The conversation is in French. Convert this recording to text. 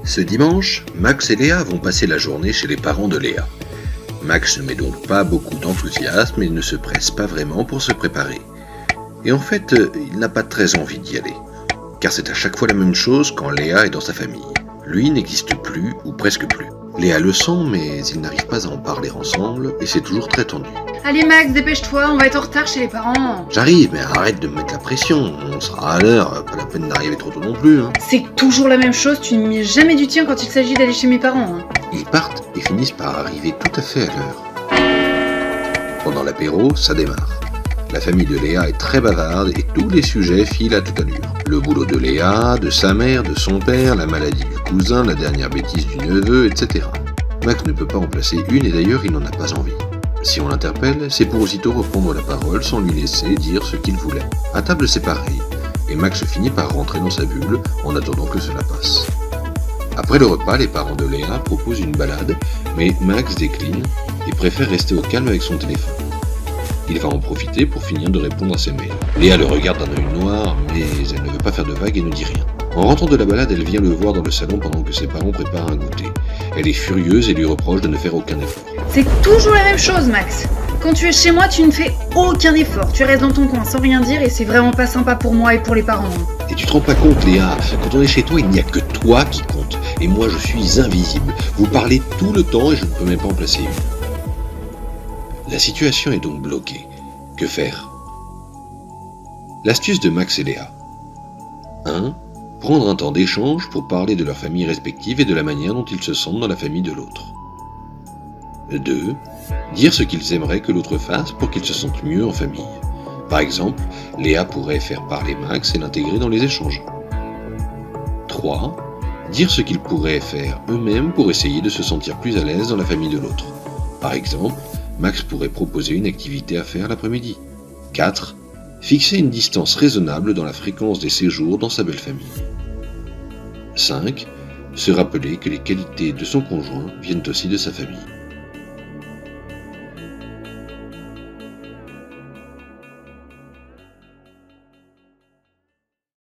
Ce dimanche, Max et Léa vont passer la journée chez les parents de Léa. Max ne met donc pas beaucoup d'enthousiasme et ne se presse pas vraiment pour se préparer. Et en fait, il n'a pas très envie d'y aller. Car c'est à chaque fois la même chose quand Léa est dans sa famille. Lui n'existe plus, ou presque plus. Léa le sent, mais ils n'arrivent pas à en parler ensemble, et c'est toujours très tendu. Allez Max, dépêche-toi, on va être en retard chez les parents. J'arrive, mais arrête de me mettre la pression, on sera à l'heure, pas la peine d'arriver trop tôt non plus. C'est toujours la même chose, tu ne mets jamais du tien quand il s'agit d'aller chez mes parents. Ils partent et finissent par arriver tout à fait à l'heure. Pendant l'apéro, ça démarre. La famille de Léa est très bavarde et tous les sujets filent à toute allure. Le boulot de Léa, de sa mère, de son père, la maladie du cousin, la dernière bêtise du neveu, etc. Max ne peut pas en placer une et d'ailleurs il n'en a pas envie. Si on l'interpelle, c'est pour aussitôt reprendre la parole sans lui laisser dire ce qu'il voulait. À table c'est pareil, et Max finit par rentrer dans sa bulle en attendant que cela passe. Après le repas, les parents de Léa proposent une balade, mais Max décline et préfère rester au calme avec son téléphone. Il va en profiter pour finir de répondre à ses mails. Léa le regarde d'un œil noir, mais elle ne veut pas faire de vagues et ne dit rien. En rentrant de la balade, elle vient le voir dans le salon pendant que ses parents préparent un goûter. Elle est furieuse et lui reproche de ne faire aucun effort. C'est toujours la même chose Max. Quand tu es chez moi, tu ne fais aucun effort. Tu restes dans ton coin sans rien dire et c'est vraiment pas sympa pour moi et pour les parents. Et tu te rends pas compte, Léa, quand on est chez toi, il n'y a que toi qui compte. Et moi, je suis invisible. Vous parlez tout le temps et je ne peux même pas en placer une. La situation est donc bloquée. Que faire? L'astuce de Max et Léa. 1. Prendre un temps d'échange pour parler de leurs familles respectives et de la manière dont ils se sentent dans la famille de l'autre. 2. Dire ce qu'ils aimeraient que l'autre fasse pour qu'ils se sentent mieux en famille. Par exemple, Léa pourrait faire parler Max et l'intégrer dans les échanges. 3. Dire ce qu'ils pourraient faire eux-mêmes pour essayer de se sentir plus à l'aise dans la famille de l'autre. Par exemple, Max pourrait proposer une activité à faire l'après-midi. 4. Fixer une distance raisonnable dans la fréquence des séjours dans sa belle famille. 5. Se rappeler que les qualités de son conjoint viennent aussi de sa famille.